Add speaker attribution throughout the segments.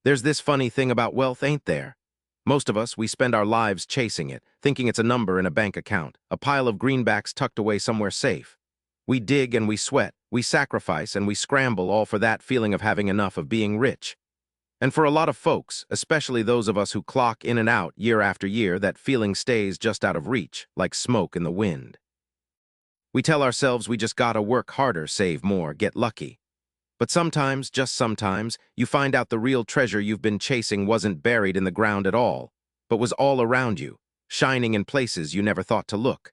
Speaker 1: There's this funny thing about wealth, ain't there? Most of us, we spend our lives chasing it, thinking it's a number in a bank account, a pile of greenbacks tucked away somewhere safe. We dig and we sweat, we sacrifice and we scramble, all for that feeling of having enough, of being rich. And for a lot of folks, especially those of us who clock in and out year after year, that feeling stays just out of reach, like smoke in the wind. We tell ourselves we just gotta work harder, save more, get lucky. But sometimes, just sometimes, you find out the real treasure you've been chasing wasn't buried in the ground at all, but was all around you, shining in places you never thought to look.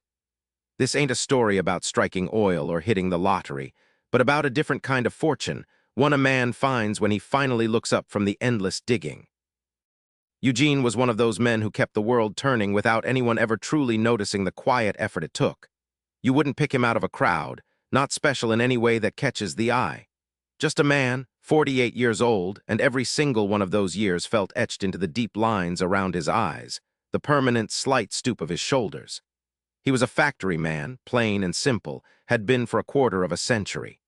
Speaker 1: This ain't a story about striking oil or hitting the lottery, but about a different kind of fortune, one a man finds when he finally looks up from the endless digging. Eugene was one of those men who kept the world turning without anyone ever truly noticing the quiet effort it took. You wouldn't pick him out of a crowd, not special in any way that catches the eye. Just a man, 48 years old, and every single one of those years felt etched into the deep lines around his eyes, the permanent, slight stoop of his shoulders. He was a factory man, plain and simple, had been for a quarter of a century.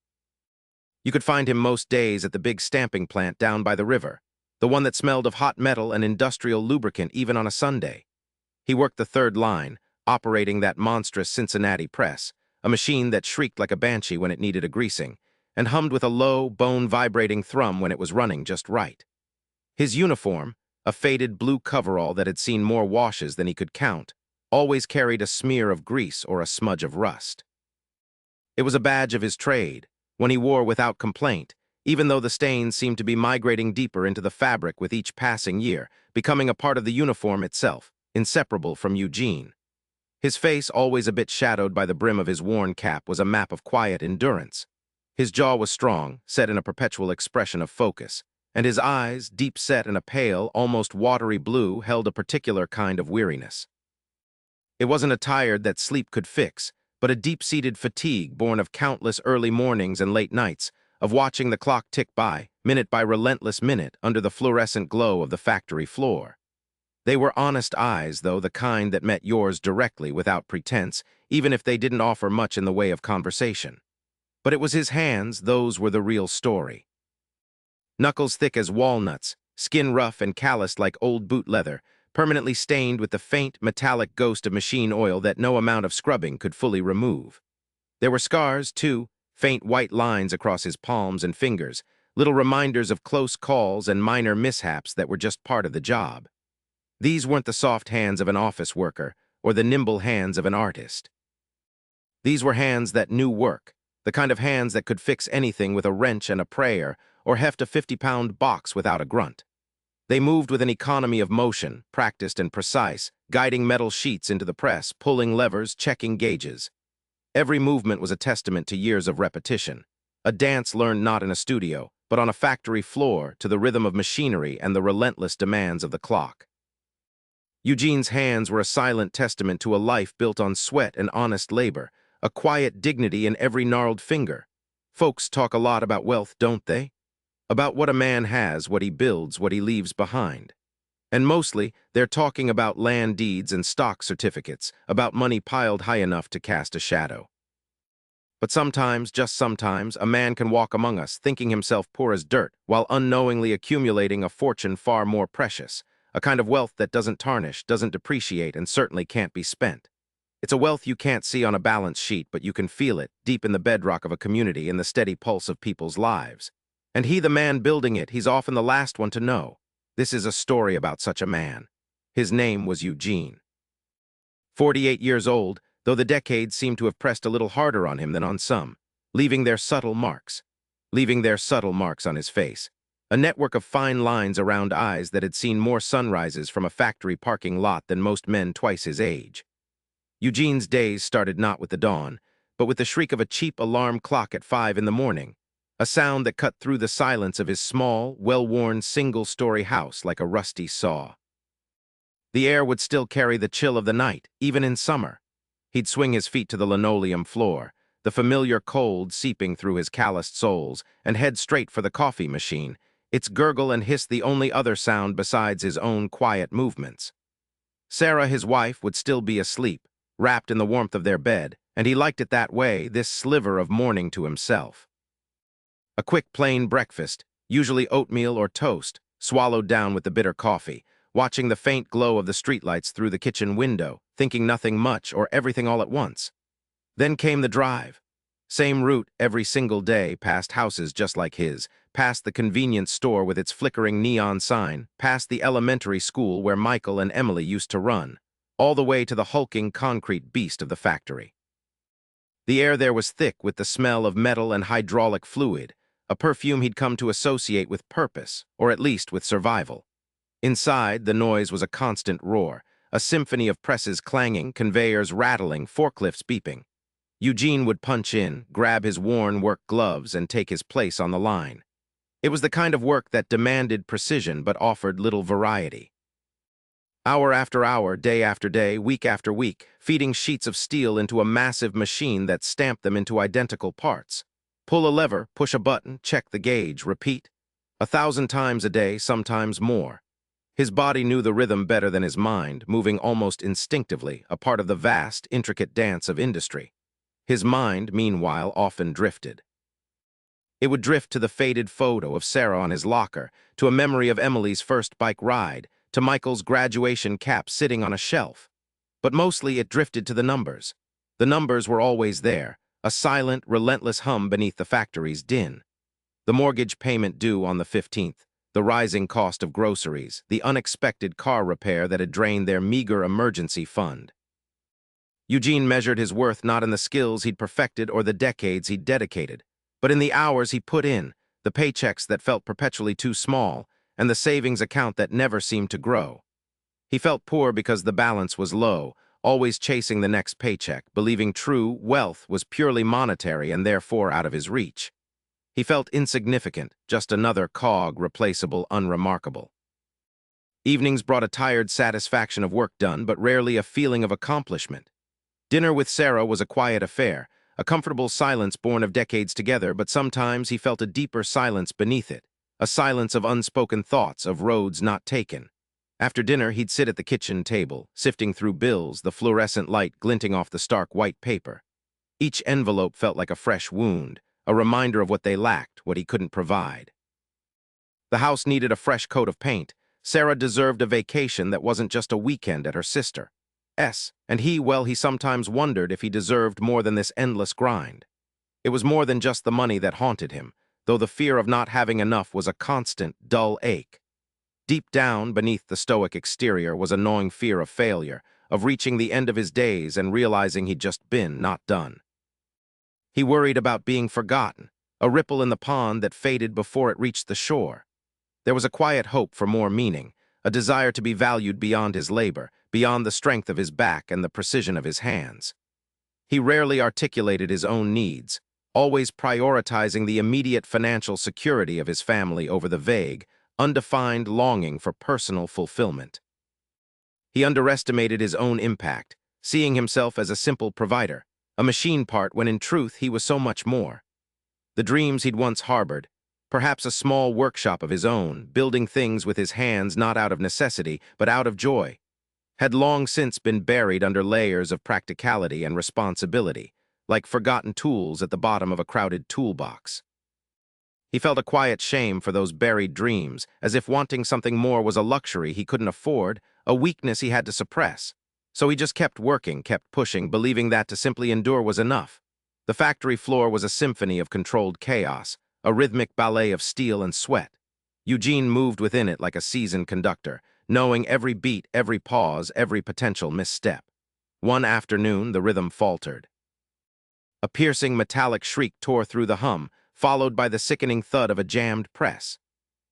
Speaker 1: You could find him most days at the big stamping plant down by the river, the one that smelled of hot metal and industrial lubricant even on a Sunday. He worked the third line, operating that monstrous Cincinnati press, a machine that shrieked like a banshee when it needed a greasing, and hummed with a low, bone-vibrating thrum when it was running just right. His uniform, a faded blue coverall that had seen more washes than he could count, always carried a smear of grease or a smudge of rust. It was a badge of his trade, one he wore without complaint, even though the stains seemed to be migrating deeper into the fabric with each passing year, becoming a part of the uniform itself, inseparable from Eugene. His face, always a bit shadowed by the brim of his worn cap, was a map of quiet endurance. His jaw was strong, set in a perpetual expression of focus, and his eyes, deep-set in a pale, almost watery blue, held a particular kind of weariness. It wasn't a tired that sleep could fix, but a deep-seated fatigue born of countless early mornings and late nights, of watching the clock tick by, minute by relentless minute, under the fluorescent glow of the factory floor. They were honest eyes, though, the kind that met yours directly without pretense, even if they didn't offer much in the way of conversation. But it was his hands, those were the real story. Knuckles thick as walnuts, skin rough and calloused like old boot leather, permanently stained with the faint, metallic ghost of machine oil that no amount of scrubbing could fully remove. There were scars, too, faint white lines across his palms and fingers, little reminders of close calls and minor mishaps that were just part of the job. These weren't the soft hands of an office worker or the nimble hands of an artist. These were hands that knew work, the kind of hands that could fix anything with a wrench and a prayer, or heft a 50-pound box without a grunt. They moved with an economy of motion, practiced and precise, guiding metal sheets into the press, pulling levers, checking gauges. Every movement was a testament to years of repetition, a dance learned not in a studio, but on a factory floor, to the rhythm of machinery and the relentless demands of the clock. Eugene's hands were a silent testament to a life built on sweat and honest labor, a quiet dignity in every gnarled finger. Folks talk a lot about wealth, don't they? About what a man has, what he builds, what he leaves behind. And mostly, they're talking about land deeds and stock certificates, about money piled high enough to cast a shadow. But sometimes, just sometimes, a man can walk among us, thinking himself poor as dirt, while unknowingly accumulating a fortune far more precious, a kind of wealth that doesn't tarnish, doesn't depreciate, and certainly can't be spent. It's a wealth you can't see on a balance sheet, but you can feel it, deep in the bedrock of a community, in the steady pulse of people's lives. And he, the man building it, he's often the last one to know. This is a story about such a man. His name was Eugene. 48 years old, though the decades seem to have pressed a little harder on him than on some, leaving their subtle marks on his face. A network of fine lines around eyes that had seen more sunrises from a factory parking lot than most men twice his age. Eugene's days started not with the dawn, but with the shriek of a cheap alarm clock at 5 in the morning, a sound that cut through the silence of his small, well-worn single-story house like a rusty saw. The air would still carry the chill of the night, even in summer. He'd swing his feet to the linoleum floor, the familiar cold seeping through his calloused soles, and head straight for the coffee machine, its gurgle and hiss the only other sound besides his own quiet movements. Sarah, his wife, would still be asleep, wrapped in the warmth of their bed, and he liked it that way, this sliver of morning to himself. A quick, plain breakfast, usually oatmeal or toast, swallowed down with the bitter coffee, watching the faint glow of the streetlights through the kitchen window, thinking nothing much or everything all at once. Then came the drive. Same route every single day, past houses just like his, past the convenience store with its flickering neon sign, past the elementary school where Michael and Emily used to run, all the way to the hulking concrete beast of the factory. The air there was thick with the smell of metal and hydraulic fluid, a perfume he'd come to associate with purpose, or at least with survival. Inside, the noise was a constant roar, a symphony of presses clanging, conveyors rattling, forklifts beeping. Eugene would punch in, grab his worn work gloves, and take his place on the line. It was the kind of work that demanded precision but offered little variety. Hour after hour, day after day, week after week, feeding sheets of steel into a massive machine that stamped them into identical parts. Pull a lever, push a button, check the gauge, repeat. 1,000 times a day, sometimes more. His body knew the rhythm better than his mind, moving almost instinctively, a part of the vast, intricate dance of industry. His mind, meanwhile, often drifted. It would drift to the faded photo of Sarah on his locker, to a memory of Emily's first bike ride, to Michael's graduation cap sitting on a shelf. But mostly it drifted to the numbers. The numbers were always there, a silent, relentless hum beneath the factory's din. The mortgage payment due on the 15th, the rising cost of groceries, the unexpected car repair that had drained their meager emergency fund. Eugene measured his worth not in the skills he'd perfected or the decades he'd dedicated, but in the hours he put in, the paychecks that felt perpetually too small, and the savings account that never seemed to grow. He felt poor because the balance was low, always chasing the next paycheck, believing true wealth was purely monetary and therefore out of his reach. He felt insignificant, just another cog, replaceable, unremarkable. Evenings brought a tired satisfaction of work done, but rarely a feeling of accomplishment. Dinner with Sarah was a quiet affair, a comfortable silence born of decades together, but sometimes he felt a deeper silence beneath it, a silence of unspoken thoughts, of roads not taken. After dinner, he'd sit at the kitchen table, sifting through bills, the fluorescent light glinting off the stark white paper. Each envelope felt like a fresh wound, a reminder of what they lacked, what he couldn't provide. The house needed a fresh coat of paint. Sarah deserved a vacation that wasn't just a weekend at her sister's. And he sometimes wondered if he deserved more than this endless grind. It was more than just the money that haunted him, though the fear of not having enough was a constant, dull ache. Deep down, beneath the stoic exterior, was a gnawing fear of failure, of reaching the end of his days and realizing he'd just been not done. He worried about being forgotten, a ripple in the pond that faded before it reached the shore. There was a quiet hope for more meaning, a desire to be valued beyond his labor, beyond the strength of his back and the precision of his hands. He rarely articulated his own needs, always prioritizing the immediate financial security of his family over the vague, undefined longing for personal fulfillment. He underestimated his own impact, seeing himself as a simple provider, a machine part when in truth he was so much more. The dreams he'd once harbored, perhaps a small workshop of his own, building things with his hands not out of necessity but out of joy, had long since been buried under layers of practicality and responsibility, like forgotten tools at the bottom of a crowded toolbox. He felt a quiet shame for those buried dreams, as if wanting something more was a luxury he couldn't afford, a weakness he had to suppress. So he just kept working, kept pushing, believing that to simply endure was enough. The factory floor was a symphony of controlled chaos, a rhythmic ballet of steel and sweat. Eugene moved within it like a seasoned conductor, knowing every beat, every pause, every potential misstep. One afternoon, the rhythm faltered. A piercing metallic shriek tore through the hum, followed by the sickening thud of a jammed press.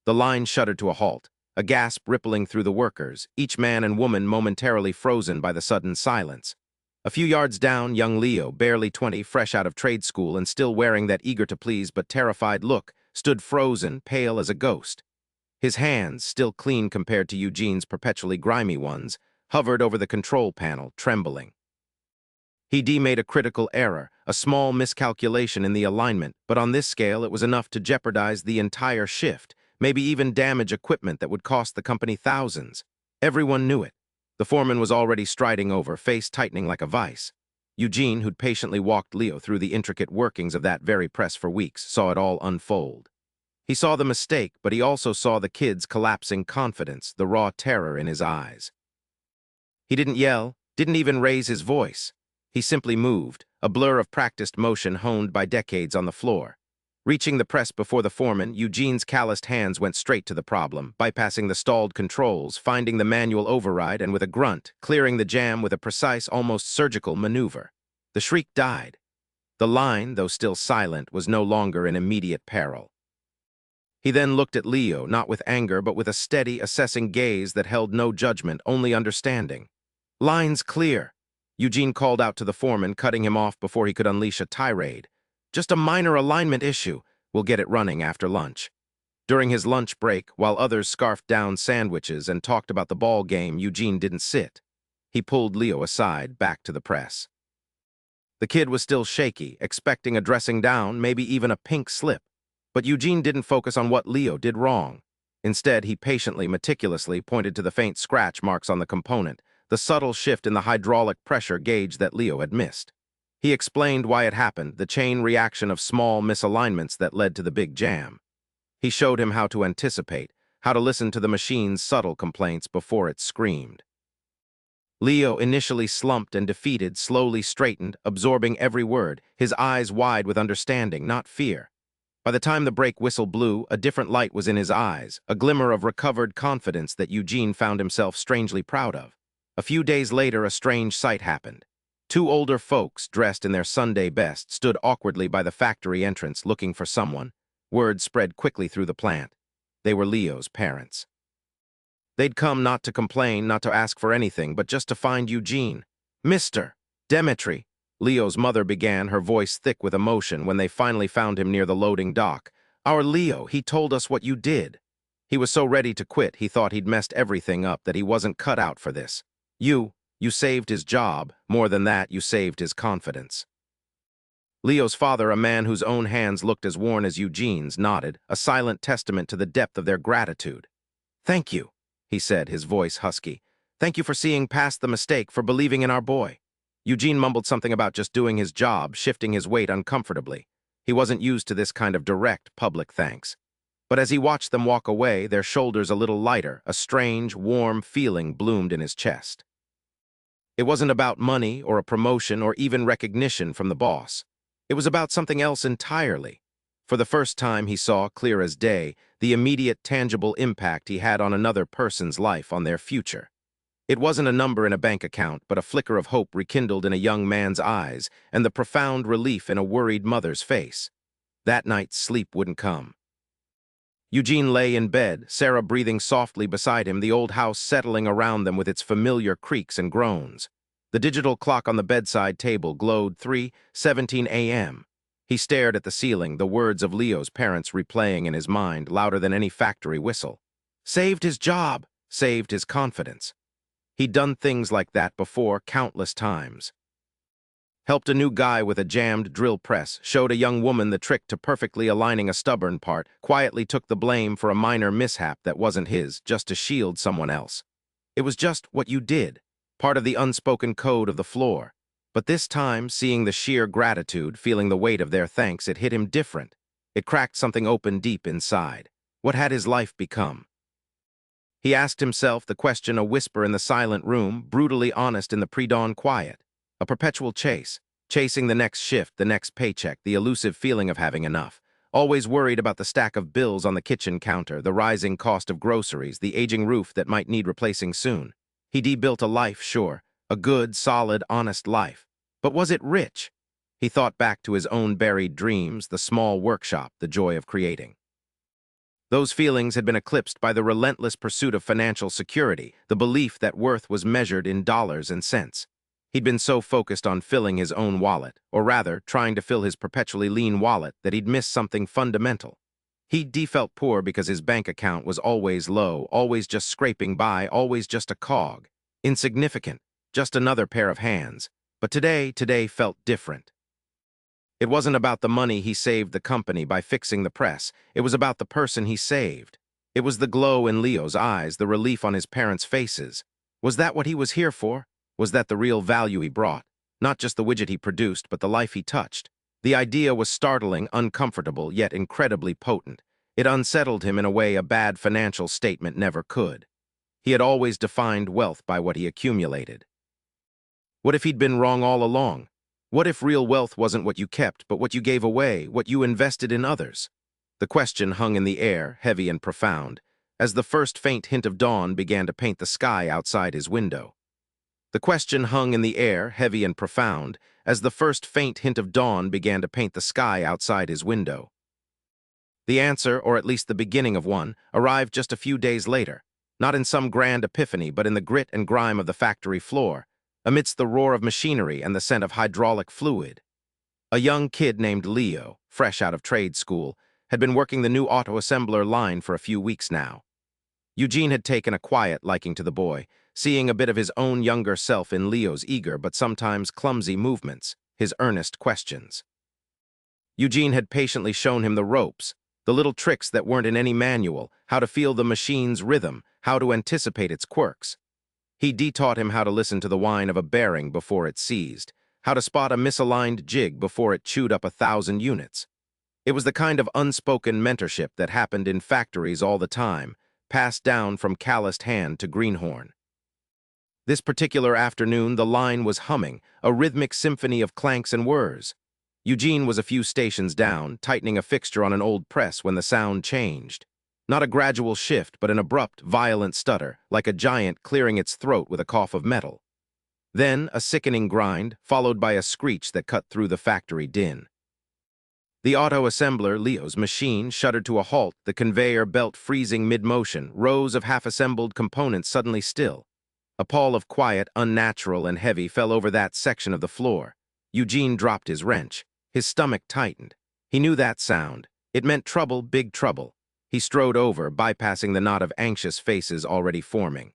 Speaker 1: The line shuddered to a halt, a gasp rippling through the workers, each man and woman momentarily frozen by the sudden silence. A few yards down, young Leo, barely 20, fresh out of trade school and still wearing that eager-to-please but terrified look, stood frozen, pale as a ghost. His hands, still clean compared to Eugene's perpetually grimy ones, hovered over the control panel, trembling. He made a critical error, a small miscalculation in the alignment, but on this scale it was enough to jeopardize the entire shift, maybe even damage equipment that would cost the company thousands. Everyone knew it. The foreman was already striding over, face tightening like a vice. Eugene, who'd patiently walked Leo through the intricate workings of that very press for weeks, saw it all unfold. He saw the mistake, but he also saw the kid's collapsing confidence, the raw terror in his eyes. He didn't yell, didn't even raise his voice. He simply moved, a blur of practiced motion honed by decades on the floor. Reaching the press before the foreman, Eugene's calloused hands went straight to the problem, bypassing the stalled controls, finding the manual override, and with a grunt, clearing the jam with a precise, almost surgical maneuver. The shriek died. The line, though still silent, was no longer in immediate peril. He then looked at Leo, not with anger, but with a steady, assessing gaze that held no judgment, only understanding. "Line's clear," Eugene called out to the foreman, cutting him off before he could unleash a tirade. "Just a minor alignment issue. We'll get it running after lunch." During his lunch break, while others scarfed down sandwiches and talked about the ball game, Eugene didn't sit. He pulled Leo aside, back to the press. The kid was still shaky, expecting a dressing down, maybe even a pink slip. But Eugene didn't focus on what Leo did wrong. Instead, he patiently, meticulously pointed to the faint scratch marks on the component, the subtle shift in the hydraulic pressure gauge that Leo had missed. He explained why it happened, the chain reaction of small misalignments that led to the big jam. He showed him how to anticipate, how to listen to the machine's subtle complaints before it screamed. Leo, initially slumped and defeated, slowly straightened, absorbing every word, his eyes wide with understanding, not fear. By the time the brake whistle blew, a different light was in his eyes, a glimmer of recovered confidence that Eugene found himself strangely proud of. A few days later, a strange sight happened. Two older folks, dressed in their Sunday best, stood awkwardly by the factory entrance looking for someone. Word spread quickly through the plant. They were Leo's parents. They'd come not to complain, not to ask for anything, but just to find Eugene. "Mr. Demetri," Leo's mother began, her voice thick with emotion, when they finally found him near the loading dock. "Our Leo, he told us what you did." He was so ready to quit, he thought he'd messed everything up, that he wasn't cut out for this. You saved his job. More than that, you saved his confidence." Leo's father, a man whose own hands looked as worn as Eugene's, nodded, a silent testament to the depth of their gratitude. "Thank you," he said, his voice husky. "Thank you for seeing past the mistake, for believing in our boy." Eugene mumbled something about just doing his job, shifting his weight uncomfortably. He wasn't used to this kind of direct, public thanks. But as he watched them walk away, their shoulders a little lighter, a strange, warm feeling bloomed in his chest. It wasn't about money or a promotion or even recognition from the boss. It was about something else entirely. For the first time, he saw, clear as day, the immediate, tangible impact he had on another person's life, on their future. It wasn't a number in a bank account, but a flicker of hope rekindled in a young man's eyes and the profound relief in a worried mother's face. That night, sleep wouldn't come. Eugene lay in bed, Sarah breathing softly beside him, the old house settling around them with its familiar creaks and groans. The digital clock on the bedside table glowed 3:17 a.m. He stared at the ceiling, the words of Leo's parents replaying in his mind, louder than any factory whistle. Saved his job, saved his confidence. He'd done things like that before, countless times. Helped a new guy with a jammed drill press, showed a young woman the trick to perfectly aligning a stubborn part, quietly took the blame for a minor mishap that wasn't his, just to shield someone else. It was just what you did, part of the unspoken code of the floor. But this time, seeing the sheer gratitude, feeling the weight of their thanks, it hit him different. It cracked something open deep inside. What had his life become? He asked himself the question, a whisper in the silent room, brutally honest in the pre-dawn quiet. A perpetual chase, chasing the next shift, the next paycheck, the elusive feeling of having enough. Always worried about the stack of bills on the kitchen counter, the rising cost of groceries, the aging roof that might need replacing soon. He'd built a life, sure, a good, solid, honest life. But was it rich? He thought back to his own buried dreams, the small workshop, the joy of creating. Those feelings had been eclipsed by the relentless pursuit of financial security, the belief that worth was measured in dollars and cents. He'd been so focused on filling his own wallet, or rather, trying to fill his perpetually lean wallet, that he'd missed something fundamental. He'd felt poor because his bank account was always low, always just scraping by, always just a cog. Insignificant, just another pair of hands. But today felt different. It wasn't about the money he saved the company by fixing the press. It was about the person he saved. It was the glow in Leo's eyes, the relief on his parents' faces. Was that what he was here for? Was that the real value he brought? Not just the widget he produced, but the life he touched. The idea was startling, uncomfortable, yet incredibly potent. It unsettled him in a way a bad financial statement never could. He had always defined wealth by what he accumulated. What if he'd been wrong all along? What if real wealth wasn't what you kept, but what you gave away, what you invested in others? The question hung in the air, heavy and profound, as the first faint hint of dawn began to paint the sky outside his window. The question hung in the air, heavy and profound, as the first faint hint of dawn began to paint the sky outside his window. The answer, or at least the beginning of one, arrived just a few days later, not in some grand epiphany, but in the grit and grime of the factory floor, amidst the roar of machinery and the scent of hydraulic fluid. A young kid named Leo, fresh out of trade school, had been working the new auto-assembler line for a few weeks now. Eugene had taken a quiet liking to the boy, seeing a bit of his own younger self in Leo's eager but sometimes clumsy movements, his earnest questions. Eugene had patiently shown him the ropes, the little tricks that weren't in any manual, how to feel the machine's rhythm, how to anticipate its quirks. He taught him how to listen to the whine of a bearing before it seized, how to spot a misaligned jig before it chewed up 1,000 units. It was the kind of unspoken mentorship that happened in factories all the time, passed down from calloused hand to greenhorn. This particular afternoon, the line was humming, a rhythmic symphony of clanks and whirs. Eugene was a few stations down, tightening a fixture on an old press when the sound changed. Not a gradual shift, but an abrupt, violent stutter, like a giant clearing its throat with a cough of metal. Then a sickening grind, followed by a screech that cut through the factory din. The auto-assembler, Leo's machine, shuddered to a halt, the conveyor belt freezing mid-motion, rows of half-assembled components suddenly still. A pall of quiet, unnatural and heavy fell over that section of the floor. Eugene dropped his wrench. His stomach tightened. He knew that sound. It meant trouble, big trouble. He strode over, bypassing the knot of anxious faces already forming.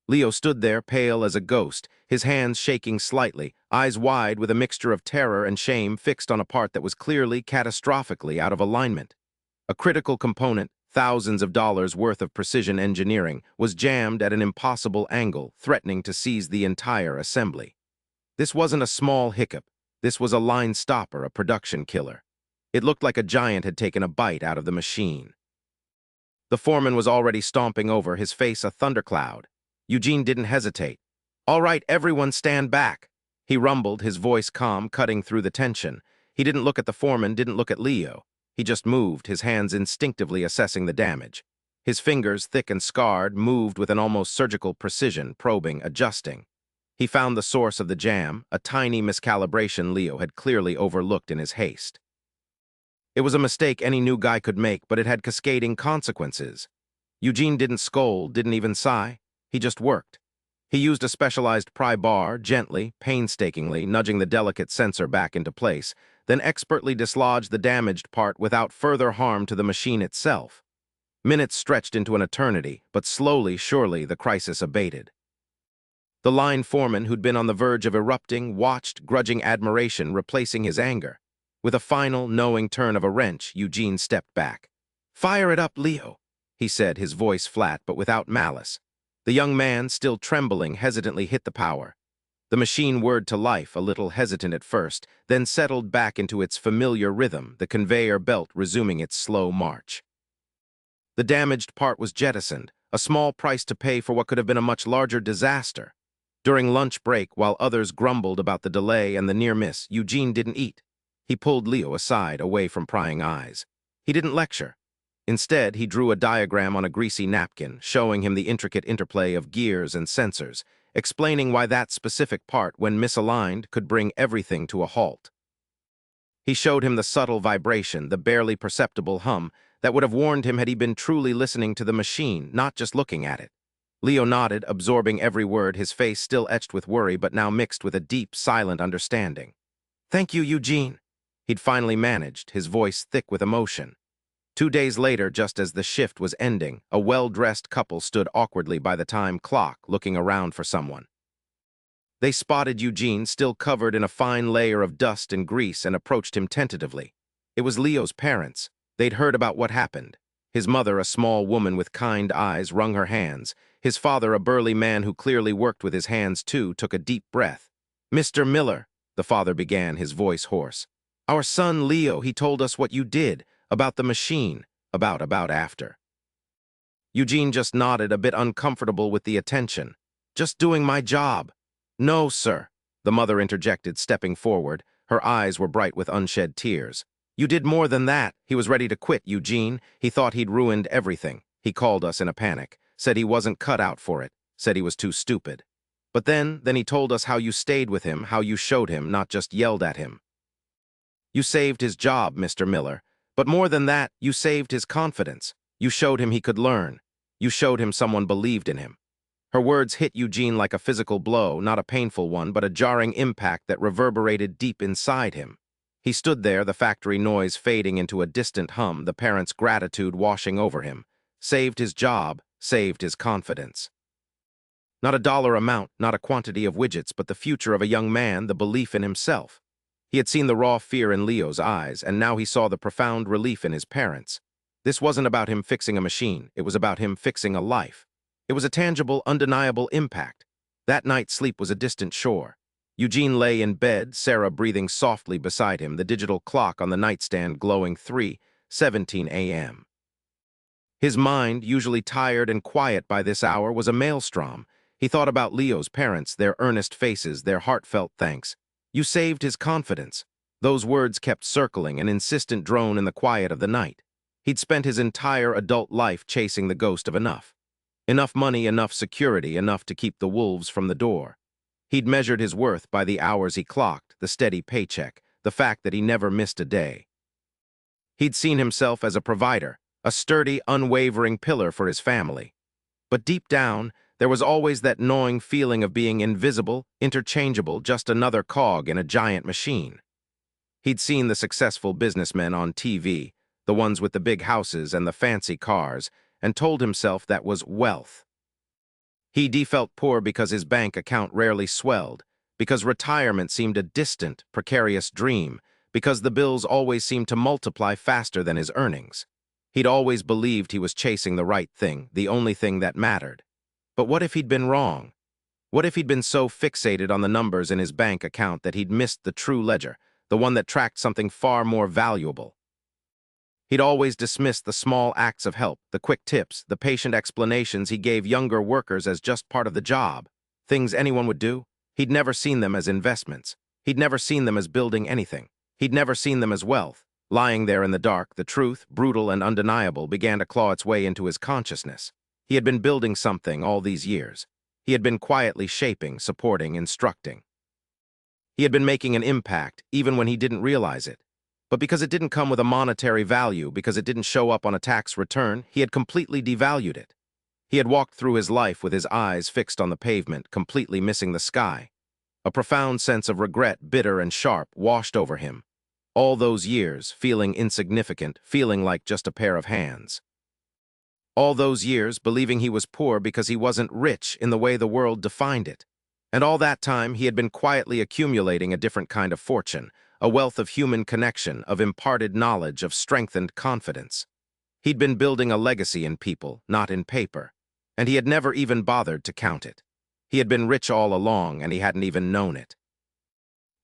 Speaker 1: Leo stood there, pale as a ghost, his hands shaking slightly, eyes wide with a mixture of terror and shame fixed on a part that was clearly, catastrophically out of alignment. A critical component, thousands of dollars worth of precision engineering, was jammed at an impossible angle, threatening to seize the entire assembly. This wasn't a small hiccup. This was a line stopper, a production killer. It looked like a giant had taken a bite out of the machine. The foreman was already stomping over, his face a thundercloud. Eugene didn't hesitate. "All right, everyone stand back," he rumbled, his voice calm, cutting through the tension. He didn't look at the foreman, didn't look at Leo. He just moved, his hands instinctively assessing the damage. His fingers, thick and scarred, moved with an almost surgical precision, probing, adjusting. He found the source of the jam, a tiny miscalibration Leo had clearly overlooked in his haste. It was a mistake any new guy could make, but it had cascading consequences. Eugene didn't scold, didn't even sigh. He just worked. He used a specialized pry bar, gently, painstakingly, nudging the delicate sensor back into place, then expertly dislodged the damaged part without further harm to the machine itself. Minutes stretched into an eternity, but slowly, surely, the crisis abated. The line foreman, who'd been on the verge of erupting, watched, grudging admiration replacing his anger. With a final, knowing turn of a wrench, Eugene stepped back. "Fire it up, Leo," he said, his voice flat but without malice. The young man, still trembling, hesitantly hit the power. The machine whirred to life, a little hesitant at first, then settled back into its familiar rhythm, the conveyor belt resuming its slow march. The damaged part was jettisoned, a small price to pay for what could have been a much larger disaster. During lunch break, while others grumbled about the delay and the near miss, Eugene didn't eat. He pulled Leo aside, away from prying eyes. He didn't lecture. Instead, he drew a diagram on a greasy napkin, showing him the intricate interplay of gears and sensors, explaining why that specific part, when misaligned, could bring everything to a halt. He showed him the subtle vibration, the barely perceptible hum, that would have warned him had he been truly listening to the machine, not just looking at it. Leo nodded, absorbing every word, his face still etched with worry but now mixed with a deep, silent understanding. "Thank you, Eugene." He'd finally managed, his voice thick with emotion. 2 days later, just as the shift was ending, a well-dressed couple stood awkwardly by the time clock, looking around for someone. They spotted Eugene, still covered in a fine layer of dust and grease, and approached him tentatively. It was Leo's parents. They'd heard about what happened. His mother, a small woman with kind eyes, wrung her hands. His father, a burly man who clearly worked with his hands too, took a deep breath. "Mr. Miller," the father began, his voice hoarse. "Our son Leo, he told us what you did, about the machine. About after. Eugene just nodded, a bit uncomfortable with the attention. Just doing my job. No, sir, the mother interjected, stepping forward. Her eyes were bright with unshed tears. You did more than that. He was ready to quit, Eugene. He thought he'd ruined everything. He called us in a panic, said he wasn't cut out for it, said he was too stupid. But then he told us how you stayed with him, how you showed him, not just yelled at him. You saved his job, Mr. Miller. But more than that, you saved his confidence. You showed him he could learn. You showed him someone believed in him. Her words hit Eugene like a physical blow, not a painful one, but a jarring impact that reverberated deep inside him. He stood there, the factory noise fading into a distant hum, the parents' gratitude washing over him. Saved his job, saved his confidence. Not a dollar amount, not a quantity of widgets, but the future of a young man, the belief in himself. He had seen the raw fear in Leo's eyes, and now he saw the profound relief in his parents. This wasn't about him fixing a machine, it was about him fixing a life. It was a tangible, undeniable impact. That night, sleep was a distant shore. Eugene lay in bed, Sarah breathing softly beside him, the digital clock on the nightstand glowing 3:17 a.m. His mind, usually tired and quiet by this hour, was a maelstrom. He thought about Leo's parents, their earnest faces, their heartfelt thanks. You saved his confidence. Those words kept circling, an insistent drone in the quiet of the night. He'd spent his entire adult life chasing the ghost of enough. Enough money, enough security, enough to keep the wolves from the door. He'd measured his worth by the hours he clocked, the steady paycheck, the fact that he never missed a day. He'd seen himself as a provider, a sturdy, unwavering pillar for his family. But deep down, there was always that gnawing feeling of being invisible, interchangeable, just another cog in a giant machine. He'd seen the successful businessmen on TV, the ones with the big houses and the fancy cars, and told himself that was wealth. He felt poor because his bank account rarely swelled, because retirement seemed a distant, precarious dream, because the bills always seemed to multiply faster than his earnings. He'd always believed he was chasing the right thing, the only thing that mattered. But what if he'd been wrong? What if he'd been so fixated on the numbers in his bank account that he'd missed the true ledger, the one that tracked something far more valuable? He'd always dismissed the small acts of help, the quick tips, the patient explanations he gave younger workers as just part of the job. Things anyone would do. He'd never seen them as investments. He'd never seen them as building anything. He'd never seen them as wealth. Lying there in the dark, the truth, brutal and undeniable, began to claw its way into his consciousness. He had been building something all these years. He had been quietly shaping, supporting, instructing. He had been making an impact, even when he didn't realize it. But because it didn't come with a monetary value, because it didn't show up on a tax return, he had completely devalued it. He had walked through his life with his eyes fixed on the pavement, completely missing the sky. A profound sense of regret, bitter and sharp, washed over him. All those years, feeling insignificant, feeling like just a pair of hands. All those years, believing he was poor because he wasn't rich in the way the world defined it. And all that time, he had been quietly accumulating a different kind of fortune, a wealth of human connection, of imparted knowledge, of strengthened confidence. He'd been building a legacy in people, not in paper, and he had never even bothered to count it. He had been rich all along, and he hadn't even known it.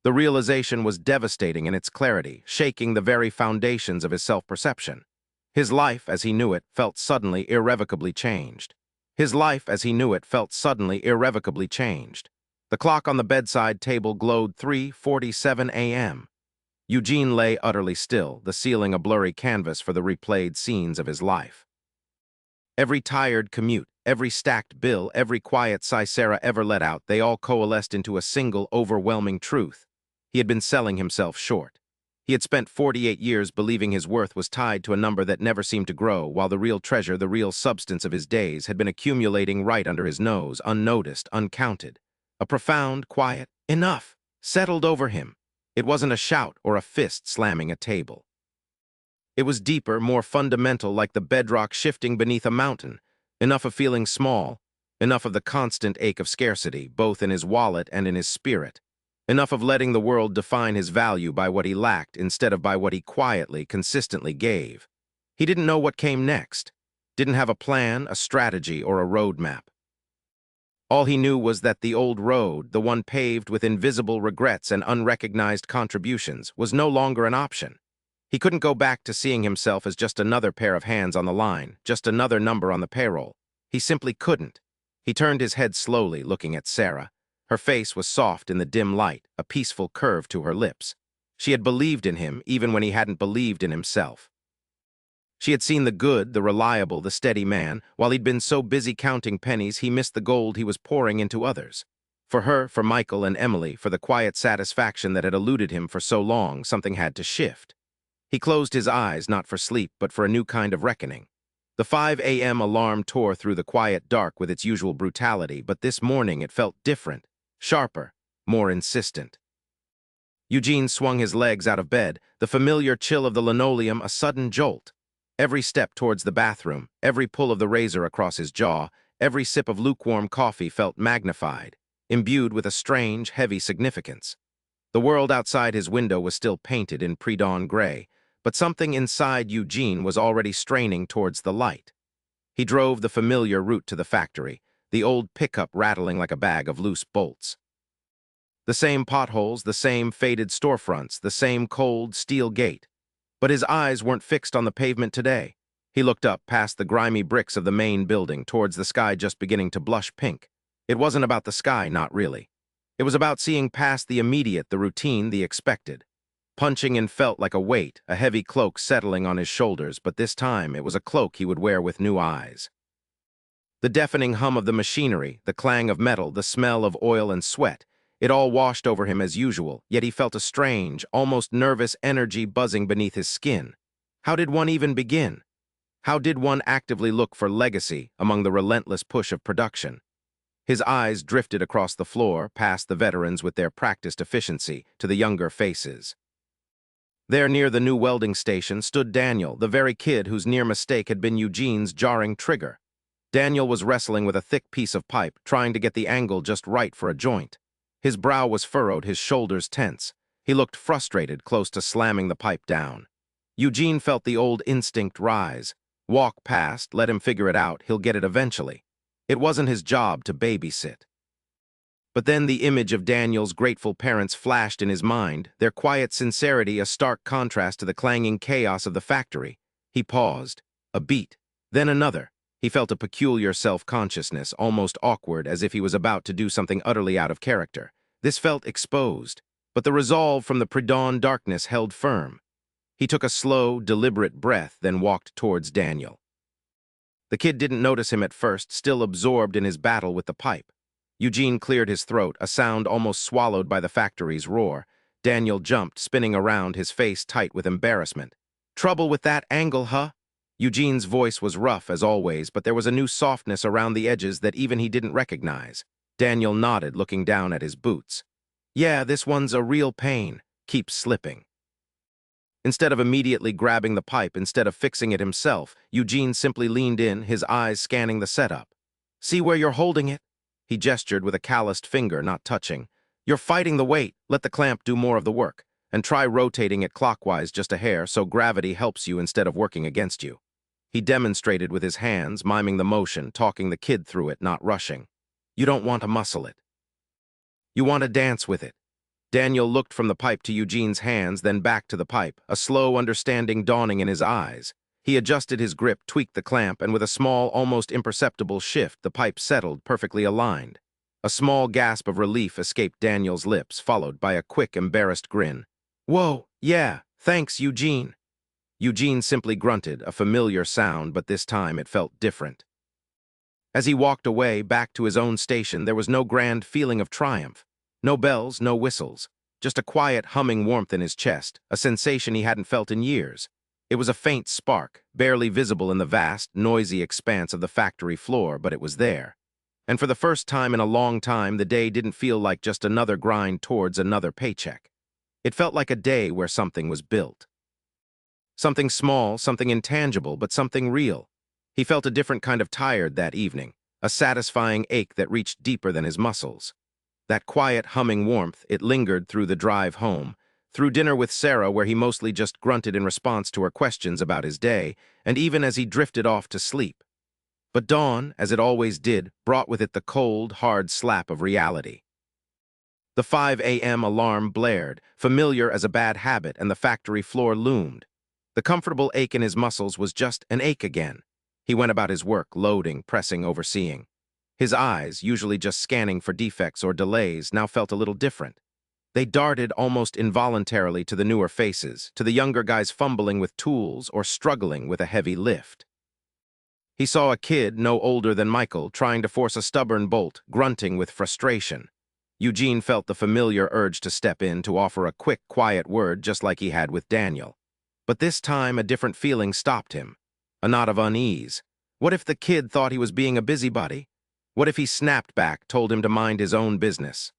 Speaker 1: The realization was devastating in its clarity, shaking the very foundations of his self-perception. His life, as he knew it, felt suddenly irrevocably changed. His life, as he knew it, felt suddenly irrevocably changed. The clock on the bedside table glowed 3:47 a.m. Eugene lay utterly still, the ceiling a blurry canvas for the replayed scenes of his life. Every tired commute, every stacked bill, every quiet sigh Sarah ever let out, they all coalesced into a single, overwhelming truth. He had been selling himself short. He had spent 48 years believing his worth was tied to a number that never seemed to grow, while the real treasure, the real substance of his days, had been accumulating right under his nose, unnoticed, uncounted. A profound, quiet, enough, settled over him. It wasn't a shout or a fist slamming a table. It was deeper, more fundamental, like the bedrock shifting beneath a mountain. Enough of feeling small, enough of the constant ache of scarcity, both in his wallet and in his spirit. Enough of letting the world define his value by what he lacked instead of by what he quietly, consistently gave. He didn't know what came next. Didn't have a plan, a strategy, or a roadmap. All he knew was that the old road, the one paved with invisible regrets and unrecognized contributions, was no longer an option. He couldn't go back to seeing himself as just another pair of hands on the line, just another number on the payroll. He simply couldn't. He turned his head slowly, looking at Sarah. Her face was soft in the dim light, a peaceful curve to her lips. She had believed in him even when he hadn't believed in himself. She had seen the good, the reliable, the steady man. While he'd been so busy counting pennies, he missed the gold he was pouring into others. For her, for Michael and Emily, for the quiet satisfaction that had eluded him for so long, something had to shift. He closed his eyes, not for sleep, but for a new kind of reckoning. The 5 a.m. alarm tore through the quiet dark with its usual brutality, but this morning it felt different, sharper, more insistent. Eugene swung his legs out of bed, the familiar chill of the linoleum a sudden jolt. Every step towards the bathroom, every pull of the razor across his jaw, every sip of lukewarm coffee felt magnified, imbued with a strange, heavy significance. The world outside his window was still painted in pre-dawn gray, but something inside Eugene was already straining towards the light. He drove the familiar route to the factory, the old pickup rattling like a bag of loose bolts. The same potholes, the same faded storefronts, the same cold, steel gate. But his eyes weren't fixed on the pavement today. He looked up past the grimy bricks of the main building towards the sky just beginning to blush pink. It wasn't about the sky, not really. It was about seeing past the immediate, the routine, the expected. Punching in felt like a weight, a heavy cloak settling on his shoulders, but this time it was a cloak he would wear with new eyes. The deafening hum of the machinery, the clang of metal, the smell of oil and sweat, it all washed over him as usual, yet he felt a strange, almost nervous energy buzzing beneath his skin. How did one even begin? How did one actively look for legacy among the relentless push of production? His eyes drifted across the floor, past the veterans with their practiced efficiency, to the younger faces. There near the new welding station stood Daniel, the very kid whose near mistake had been Eugene's jarring trigger. Daniel was wrestling with a thick piece of pipe, trying to get the angle just right for a joint. His brow was furrowed, his shoulders tense. He looked frustrated, close to slamming the pipe down. Eugene felt the old instinct rise. Walk past, let him figure it out, he'll get it eventually. It wasn't his job to babysit. But then the image of Daniel's grateful parents flashed in his mind, their quiet sincerity a stark contrast to the clanging chaos of the factory. He paused. A beat. Then another. He felt a peculiar self-consciousness, almost awkward, as if he was about to do something utterly out of character. This felt exposed, but the resolve from the pre-dawn darkness held firm. He took a slow, deliberate breath, then walked towards Daniel. The kid didn't notice him at first, still absorbed in his battle with the pipe. Eugene cleared his throat, a sound almost swallowed by the factory's roar. Daniel jumped, spinning around, his face tight with embarrassment. "Trouble with that angle, huh?" Eugene's voice was rough as always, but there was a new softness around the edges that even he didn't recognize. Daniel nodded, looking down at his boots. "Yeah, this one's a real pain. Keeps slipping." Instead of immediately grabbing the pipe, instead of fixing it himself, Eugene simply leaned in, his eyes scanning the setup. "See where you're holding it?" He gestured with a calloused finger, not touching. "You're fighting the weight. Let the clamp do more of the work. And try rotating it clockwise just a hair so gravity helps you instead of working against you." He demonstrated with his hands, miming the motion, talking the kid through it, not rushing. "You don't want to muscle it. You want to dance with it." Daniel looked from the pipe to Eugene's hands, then back to the pipe, a slow understanding dawning in his eyes. He adjusted his grip, tweaked the clamp, and with a small, almost imperceptible shift, the pipe settled, perfectly aligned. A small gasp of relief escaped Daniel's lips, followed by a quick, embarrassed grin. "Whoa, yeah, thanks, Eugene." Eugene simply grunted, a familiar sound, but this time it felt different. As he walked away, back to his own station, there was no grand feeling of triumph. No bells, no whistles. Just a quiet, humming warmth in his chest, a sensation he hadn't felt in years. It was a faint spark, barely visible in the vast, noisy expanse of the factory floor, but it was there. And for the first time in a long time, the day didn't feel like just another grind towards another paycheck. It felt like a day where something was built. Something small, something intangible, but something real. He felt a different kind of tired that evening, a satisfying ache that reached deeper than his muscles. That quiet, humming warmth, it lingered through the drive home, through dinner with Sarah where he mostly just grunted in response to her questions about his day, and even as he drifted off to sleep. But dawn, as it always did, brought with it the cold, hard slap of reality. The 5 a.m. alarm blared, familiar as a bad habit, and the factory floor loomed. The comfortable ache in his muscles was just an ache again. He went about his work, loading, pressing, overseeing. His eyes, usually just scanning for defects or delays, now felt a little different. They darted almost involuntarily to the newer faces, to the younger guys fumbling with tools or struggling with a heavy lift. He saw a kid no older than Michael trying to force a stubborn bolt, grunting with frustration. Eugene felt the familiar urge to step in to offer a quick, quiet word just like he had with Daniel. But this time a different feeling stopped him. A knot of unease. What if the kid thought he was being a busybody? What if he snapped back, told him to mind his own business?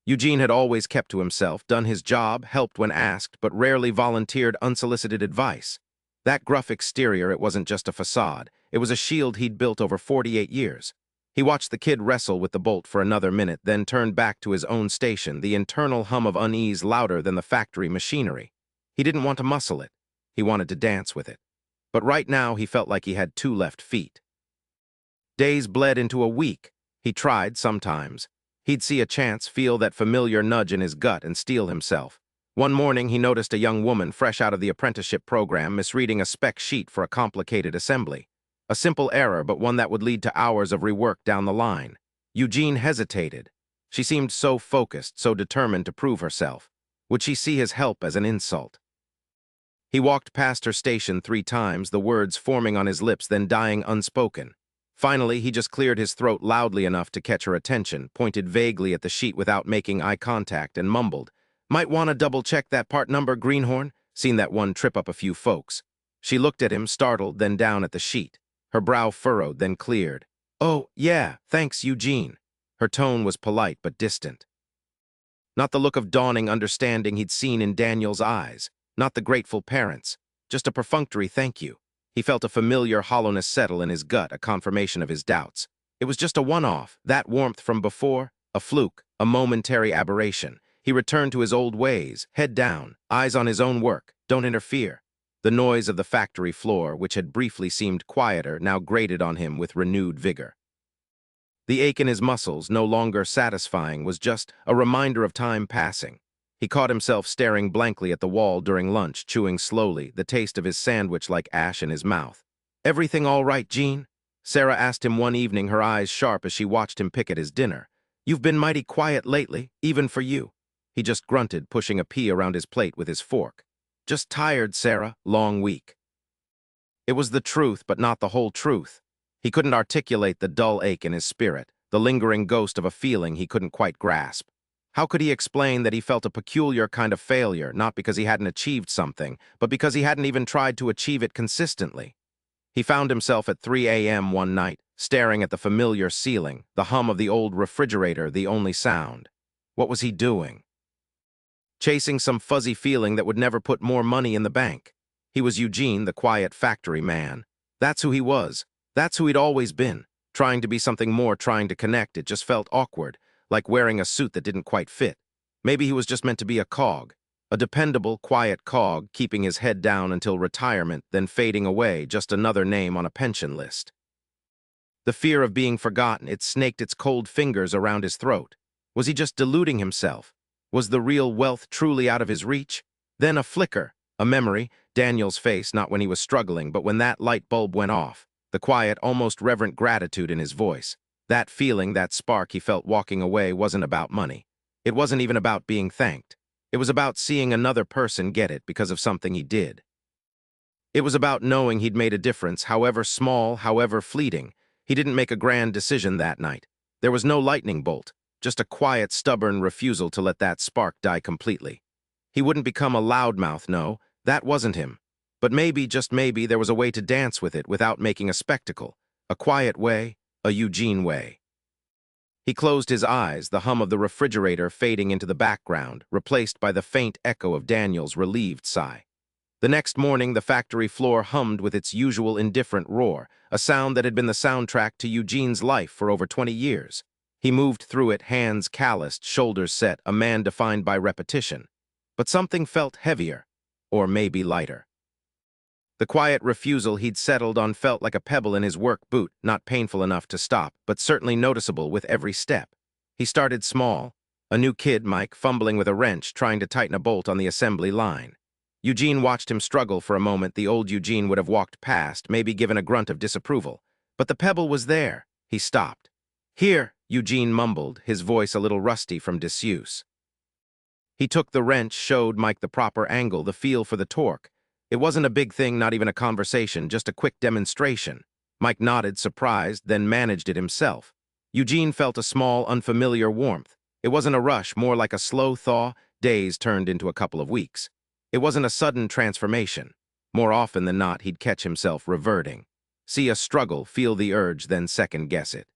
Speaker 1: Eugene had always kept to himself, done his job, helped when asked, but rarely volunteered unsolicited advice. That gruff exterior, it wasn't just a facade. It was a shield he'd built over 48 years. He watched the kid wrestle with the bolt for another minute, then turned back to his own station, the internal hum of unease louder than the factory machinery. He didn't want to muscle it. He wanted to dance with it. But right now he felt like he had two left feet. Days bled into a week. He tried sometimes. He'd see a chance, feel that familiar nudge in his gut, and steel himself. One morning, he noticed a young woman fresh out of the apprenticeship program misreading a spec sheet for a complicated assembly. A simple error, but one that would lead to hours of rework down the line. Eugene hesitated. She seemed so focused, so determined to prove herself. Would she see his help as an insult? He walked past her station 3 times, the words forming on his lips, then dying unspoken. Finally, he just cleared his throat loudly enough to catch her attention, pointed vaguely at the sheet without making eye contact, and mumbled, "Might want to double-check that part number, Greenhorn? Seen that one trip up a few folks." She looked at him, startled, then down at the sheet. Her brow furrowed, then cleared. "Oh, yeah, thanks, Eugene." Her tone was polite but distant. Not the look of dawning understanding he'd seen in Daniel's eyes. Not the grateful parents. Just a perfunctory thank you. He felt a familiar hollowness settle in his gut, a confirmation of his doubts. It was just a one-off, that warmth from before, a fluke, a momentary aberration. He returned to his old ways, head down, eyes on his own work, don't interfere. The noise of the factory floor, which had briefly seemed quieter, now grated on him with renewed vigor. The ache in his muscles, no longer satisfying, was just a reminder of time passing. He caught himself staring blankly at the wall during lunch, chewing slowly, the taste of his sandwich like ash in his mouth. "Everything all right, Gene?" Sarah asked him one evening, her eyes sharp as she watched him pick at his dinner. "You've been mighty quiet lately, even for you." He just grunted, pushing a pea around his plate with his fork. "Just tired, Sarah. Long week." It was the truth, but not the whole truth. He couldn't articulate the dull ache in his spirit, the lingering ghost of a feeling he couldn't quite grasp. How could he explain that he felt a peculiar kind of failure, not because he hadn't achieved something, but because he hadn't even tried to achieve it consistently? He found himself at 3 a.m. one night, staring at the familiar ceiling, the hum of the old refrigerator the only sound. What was he doing? Chasing some fuzzy feeling that would never put more money in the bank. He was Eugene, the quiet factory man. That's who he was. That's who he'd always been. Trying to be something more, trying to connect, it just felt awkward. Like wearing a suit that didn't quite fit. Maybe he was just meant to be a cog. A dependable, quiet cog, keeping his head down until retirement, then fading away, just another name on a pension list. The fear of being forgotten, it snaked its cold fingers around his throat. Was he just deluding himself? Was the real wealth truly out of his reach? Then a flicker, a memory, Daniel's face, not when he was struggling, but when that light bulb went off. The quiet, almost reverent gratitude in his voice. That feeling, that spark he felt walking away wasn't about money. It wasn't even about being thanked. It was about seeing another person get it because of something he did. It was about knowing he'd made a difference, however small, however fleeting. He didn't make a grand decision that night. There was no lightning bolt, just a quiet, stubborn refusal to let that spark die completely. He wouldn't become a loudmouth, no, that wasn't him. But maybe, just maybe, there was a way to dance with it without making a spectacle. A quiet way. A Eugene way. He closed his eyes, the hum of the refrigerator fading into the background, replaced by the faint echo of Daniel's relieved sigh. The next morning, the factory floor hummed with its usual indifferent roar, a sound that had been the soundtrack to Eugene's life for over 20 years. He moved through it, hands calloused, shoulders set, a man defined by repetition. But something felt heavier, or maybe lighter. The quiet refusal he'd settled on felt like a pebble in his work boot, not painful enough to stop, but certainly noticeable with every step. He started small, a new kid, Mike, fumbling with a wrench, trying to tighten a bolt on the assembly line. Eugene watched him struggle for a moment. The old Eugene would have walked past, maybe given a grunt of disapproval. But the pebble was there. He stopped. "Here," Eugene mumbled, his voice a little rusty from disuse. He took the wrench, showed Mike the proper angle, the feel for the torque. It wasn't a big thing, not even a conversation, just a quick demonstration. Mike nodded, surprised, then managed it himself. Eugene felt a small, unfamiliar warmth. It wasn't a rush, more like a slow thaw. Days turned into a couple of weeks. It wasn't a sudden transformation. More often than not, he'd catch himself reverting. See a struggle, feel the urge, then second-guess it.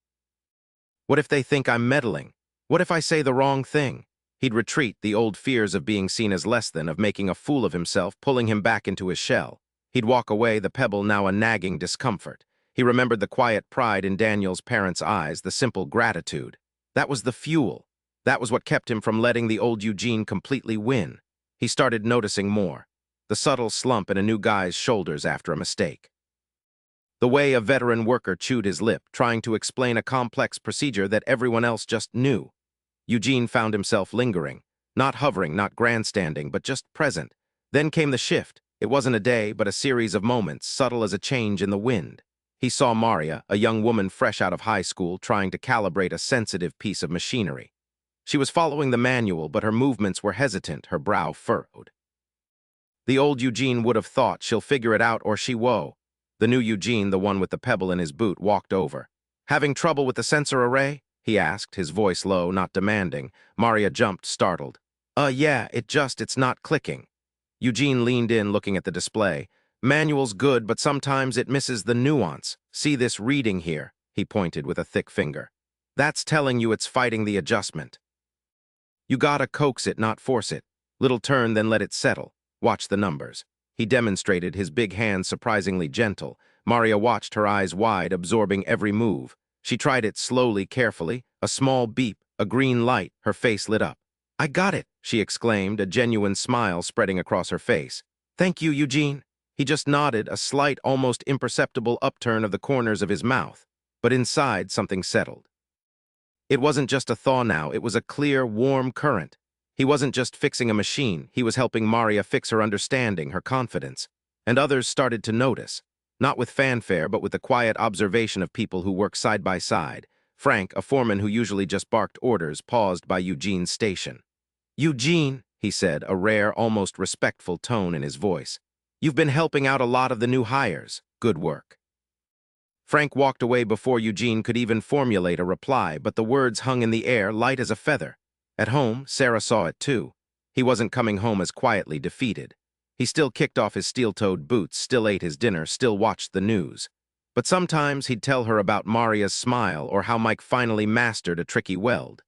Speaker 1: What if they think I'm meddling? What if I say the wrong thing? He'd retreat, the old fears of being seen as less than, of making a fool of himself, pulling him back into his shell. He'd walk away, the pebble now a nagging discomfort. He remembered the quiet pride in Daniel's parents' eyes, the simple gratitude. That was the fuel. That was what kept him from letting the old Eugene completely win. He started noticing more. The subtle slump in a new guy's shoulders after a mistake. The way a veteran worker chewed his lip, trying to explain a complex procedure that everyone else just knew. Eugene found himself lingering, not hovering, not grandstanding, but just present. Then came the shift. It wasn't a day, but a series of moments, subtle as a change in the wind. He saw Maria, a young woman fresh out of high school, trying to calibrate a sensitive piece of machinery. She was following the manual, but her movements were hesitant, her brow furrowed. The old Eugene would have thought, she'll figure it out or she woe. The new Eugene, the one with the pebble in his boot, walked over. "Having trouble with the sensor array?" he asked, his voice low, not demanding. Maria jumped, startled. Yeah, it's not clicking." Eugene leaned in, looking at the display. "Manual's good, but sometimes it misses the nuance. See this reading here?" He pointed with a thick finger. "That's telling you it's fighting the adjustment. You gotta coax it, not force it. Little turn, then let it settle. Watch the numbers." He demonstrated, his big hands surprisingly gentle. Maria watched, her eyes wide, absorbing every move. She tried it slowly, carefully. A small beep, a green light, her face lit up. "I got it," she exclaimed, a genuine smile spreading across her face. "Thank you, Eugene." He just nodded, a slight, almost imperceptible upturn of the corners of his mouth. But inside, something settled. It wasn't just a thaw now, it was a clear, warm current. He wasn't just fixing a machine, he was helping Maria fix her understanding, her confidence. And others started to notice. Not with fanfare, but with the quiet observation of people who work side by side. Frank, a foreman who usually just barked orders, paused by Eugene's station. "Eugene," he said, a rare, almost respectful tone in his voice. "You've been helping out a lot of the new hires. Good work." Frank walked away before Eugene could even formulate a reply, but the words hung in the air, light as a feather. At home, Sarah saw it too. He wasn't coming home as quietly defeated. He still kicked off his steel-toed boots, still ate his dinner, still watched the news. But sometimes he'd tell her about Maria's smile or how Mike finally mastered a tricky weld.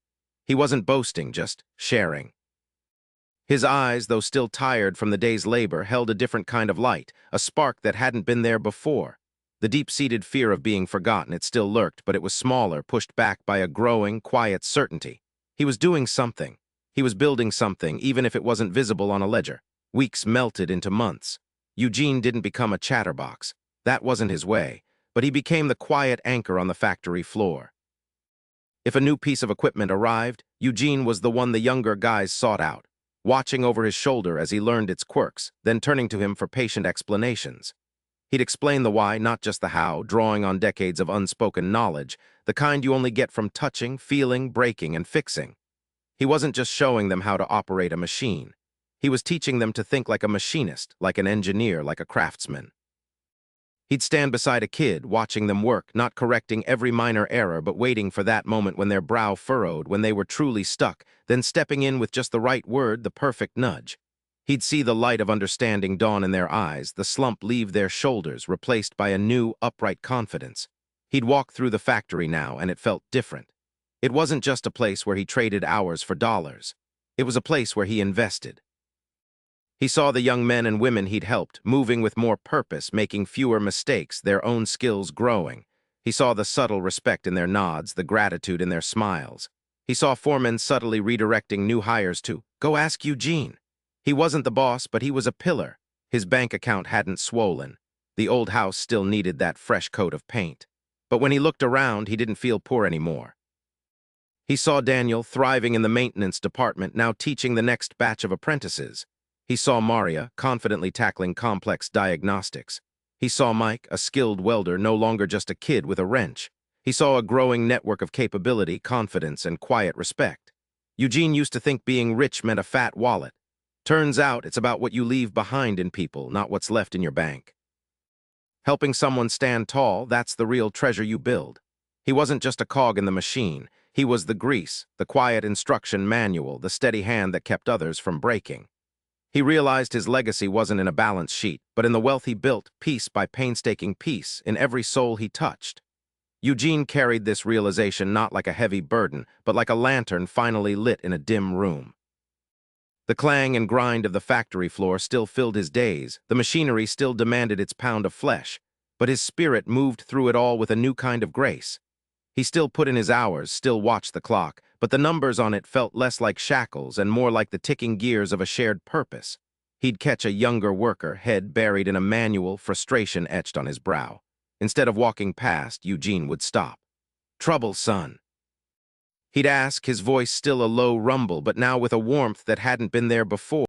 Speaker 1: He wasn't boasting, just sharing. His eyes, though still tired from the day's labor, held a different kind of light, a spark that hadn't been there before. The deep-seated fear of being forgotten, it still lurked, but it was smaller, pushed back by a growing, quiet certainty. He was doing something. He was building something, even if it wasn't visible on a ledger. Weeks melted into months. Eugene didn't become a chatterbox. That wasn't his way, but he became the quiet anchor on the factory floor. If a new piece of equipment arrived, Eugene was the one the younger guys sought out, watching over his shoulder as he learned its quirks, then turning to him for patient explanations. He'd explain the why, not just the how, drawing on decades of unspoken knowledge, the kind you only get from touching, feeling, breaking, and fixing. He wasn't just showing them how to operate a machine. He was teaching them to think like a machinist, like an engineer, like a craftsman. He'd stand beside a kid, watching them work, not correcting every minor error, but waiting for that moment when their brow furrowed, when they were truly stuck, then stepping in with just the right word, the perfect nudge. He'd see the light of understanding dawn in their eyes, the slump leave their shoulders, replaced by a new, upright confidence. He'd walk through the factory now, and it felt different. It wasn't just a place where he traded hours for dollars. It was a place where he invested. He saw the young men and women he'd helped, moving with more purpose, making fewer mistakes, their own skills growing. He saw the subtle respect in their nods, the gratitude in their smiles. He saw foremen subtly redirecting new hires to, "Go ask Eugene." He wasn't the boss, but he was a pillar. His bank account hadn't swollen. The old house still needed that fresh coat of paint. But when he looked around, he didn't feel poor anymore. He saw Daniel thriving in the maintenance department, now teaching the next batch of apprentices. He saw Maria, confidently tackling complex diagnostics. He saw Mike, a skilled welder, no longer just a kid with a wrench. He saw a growing network of capability, confidence, and quiet respect. Eugene used to think being rich meant a fat wallet. Turns out it's about what you leave behind in people, not what's left in your bank. Helping someone stand tall, that's the real treasure you build. He wasn't just a cog in the machine. He was the grease, the quiet instruction manual, the steady hand that kept others from breaking. He realized his legacy wasn't in a balance sheet, but in the wealth he built, piece by painstaking piece, in every soul he touched. Eugene carried this realization not like a heavy burden, but like a lantern finally lit in a dim room. The clang and grind of the factory floor still filled his days, the machinery still demanded its pound of flesh, but his spirit moved through it all with a new kind of grace. He still put in his hours, still watched the clock, but the numbers on it felt less like shackles and more like the ticking gears of a shared purpose. He'd catch a younger worker, head buried in a manual, frustration etched on his brow. Instead of walking past, Eugene would stop. "Trouble, son." He'd ask, his voice still a low rumble, but now with a warmth that hadn't been there before.